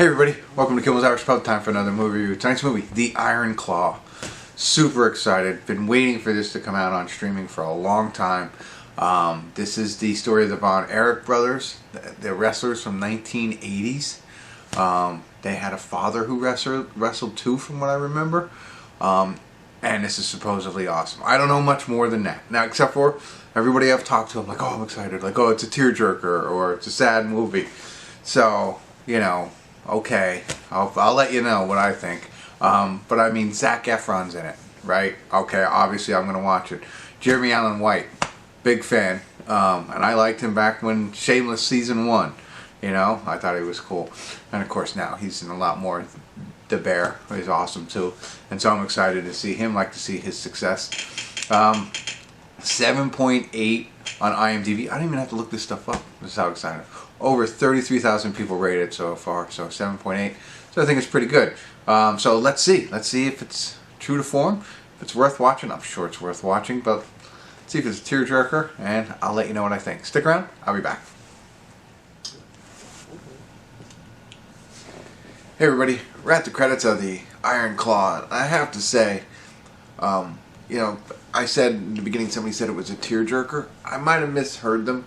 Hey everybody, welcome to Kimmel's Irish Pub. Time for another movie review. Tonight's movie, The Iron Claw. Super excited. Been waiting for this to come out on streaming for a long time. This is the story of the Von Erich brothers, the wrestlers from 1980s. They had a father who wrestled too, from what I remember. And this is supposedly awesome. I don't know much more than that. Now, except for everybody I've talked to, I'm like, oh, I'm excited. Like, oh, it's a tearjerker or it's a sad movie. So, you know, okay, I'll let you know what I think. But I mean, Zac Efron's in it, right? Okay, obviously I'm gonna watch it. Jeremy Allen White, big fan, and I liked him back when Shameless season 1. You know, I thought he was cool, and of course now he's in a lot more. The Bear, he's awesome too, and so I'm excited to see him. Like to see his success. 7.8 on IMDb. I don't even have to look this stuff up. This is how excited. Over 33,000 people rated so far, so 7.8. So I think it's pretty good. So let's see if it's true to form. If it's worth watching, I'm sure it's worth watching, but let's see if it's a tearjerker, and I'll let you know what I think. Stick around, I'll be back. Hey everybody, we're at the credits of The Iron Claw. I have to say, you know, I said in the beginning, somebody said it was a tearjerker. I might have misheard them.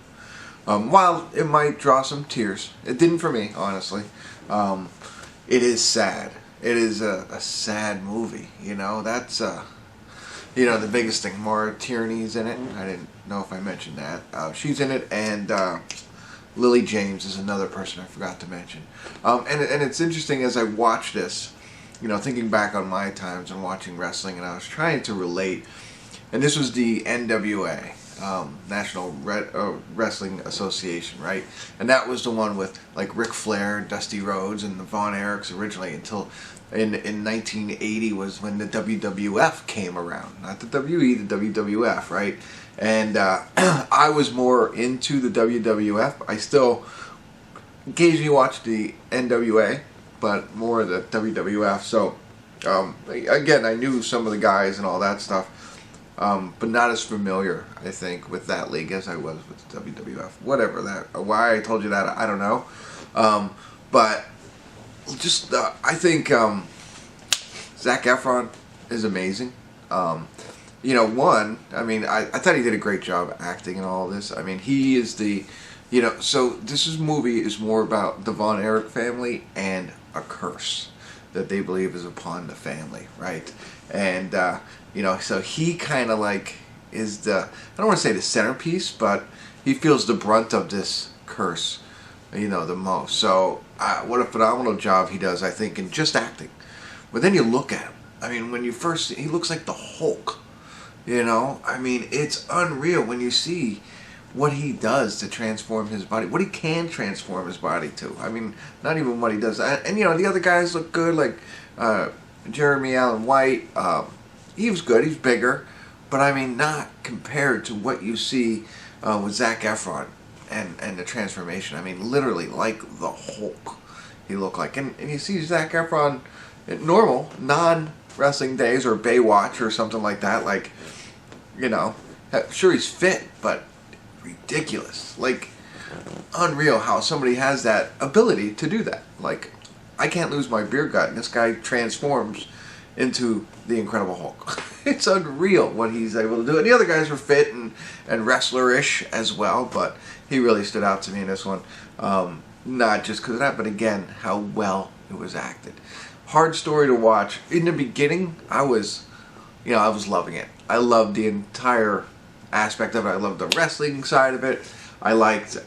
While it might draw some tears, it didn't for me, honestly. It is sad. It is a sad movie, you know. That's, you know, the biggest thing. Maura Tierney's in it. I didn't know if I mentioned that. She's in it, and Lily James is another person I forgot to mention. And it's interesting as I watch this, you know, thinking back on my times and watching wrestling, and I was trying to relate. And this was the NWA, National Wrestling Association, right? And that was the one with like Ric Flair, Dusty Rhodes, and the Von Erichs originally, until in 1980 was when the WWF came around. Not the WE, the WWF, right? And I was more into the WWF. I still occasionally watch the NWA, but more of the WWF. So, again, I knew some of the guys and all that stuff, but not as familiar, I think, with that league as I was with the WWF. Whatever that, why I told you that, I don't know. But just, I think Zac Efron is amazing. You know, I mean, I thought he did a great job acting in all of this. I mean, he is the, you know, so this movie is more about the Von Erich family and a curse that they believe is upon the family, right? And, you know, so he kind of like is the, I don't want to say the centerpiece, but he feels the brunt of this curse, you know, the most. So, what a phenomenal job he does, I think, in just acting. But then you look at him. I mean, when you first see, he looks like the Hulk. You know, I mean, it's unreal when you see what he does to transform his body, what he can transform his body to. I mean, not even what he does. And you know, the other guys look good, like Jeremy Allen White. He was good, he's bigger, but I mean, not compared to what you see with Zac Efron and the transformation. I mean, literally like the Hulk he looked like. And you see Zac Efron in normal, non-wrestling days, or Baywatch or something like that, like, you know, sure he's fit, but ridiculous. Like, unreal how somebody has that ability to do that. Like, I can't lose my beer gut, and this guy transforms into the Incredible Hulk. It's unreal what he's able to do. And the other guys were fit and wrestler-ish as well, but he really stood out to me in this one. Not just because of that, but again, how well it was acted. Hard story to watch. In the beginning, I was loving it. I loved the entire aspect of it. I loved the wrestling side of it. I liked,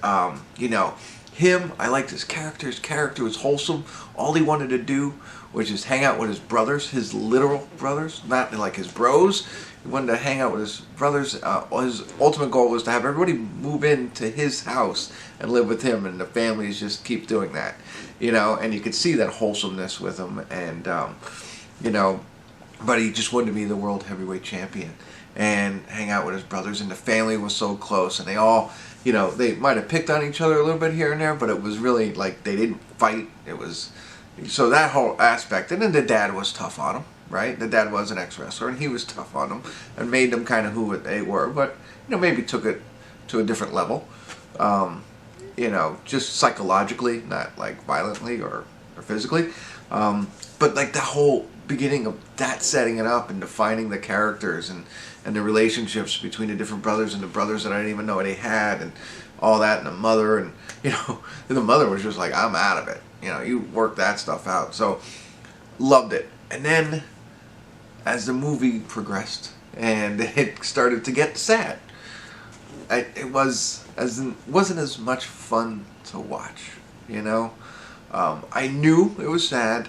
you know, him. I liked his character. His character was wholesome. All he wanted to do was just hang out with his brothers, his literal brothers, not like his bros. He wanted to hang out with his brothers. His ultimate goal was to have everybody move into his house and live with him, and the families just keep doing that, you know. And you could see that wholesomeness with him, and you know, but he just wanted to be the world heavyweight champion and hang out with his brothers, and the family was so close, and they all, you know, they might have picked on each other a little bit here and there, but it was really like they didn't fight. It was, so that whole aspect. And then the dad was tough on him, right? The dad was an ex-wrestler, and he was tough on them and made them kind of who they were, but, you know, maybe took it to a different level, you know, just psychologically, not like violently or or physically. But like the whole beginning of that, setting it up and defining the characters and the relationships between the different brothers and the brothers that I didn't even know they had, and all that, and the mother, and the mother was just like, I'm out of it. You work that stuff out. So loved it. And then as the movie progressed and it started to get sad, it wasn't as much fun to watch. I knew it was sad,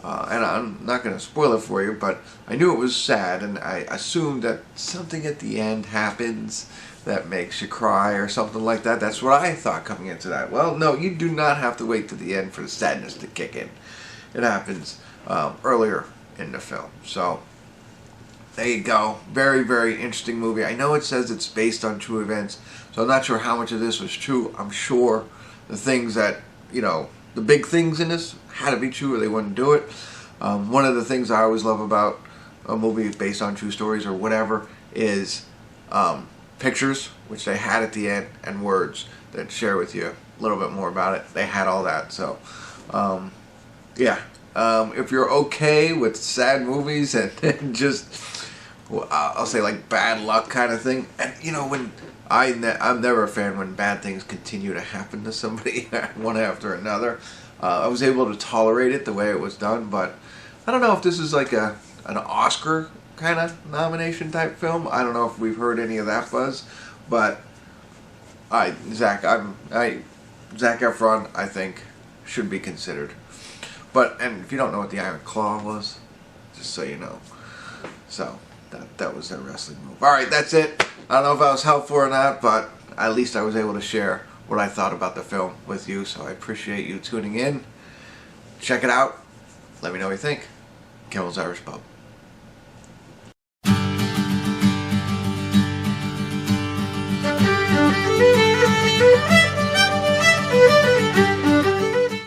and I'm not going to spoil it for you, but I knew it was sad, and I assumed that something at the end happens that makes you cry or something like that. That's what I thought coming into that. Well, no, you do not have to wait to the end for the sadness to kick in. It happens earlier in the film. So there you go. Very, very interesting movie. I know it says it's based on true events, so I'm not sure how much of this was true. I'm sure the things that, the big things in this had to be true or they wouldn't do it. One of the things I always love about a movie based on true stories or whatever is pictures, which they had at the end, and words that share with you a little bit more about it. They had all that. So, yeah. If you're okay with sad movies and just, I'll say like bad luck kind of thing, and when I'm never a fan when bad things continue to happen to somebody one after another. I was able to tolerate it the way it was done, but I don't know if this is like an Oscar kind of nomination type film. I don't know if we've heard any of that buzz, but Zac Efron, I think, should be considered. And if you don't know what the Iron Claw was, just so you know. So that was their wrestling move. All right, that's it. I don't know if I was helpful or not, but at least I was able to share what I thought about the film with you. So I appreciate you tuning in. Check it out. Let me know what you think. Kimmel's Irish Pub.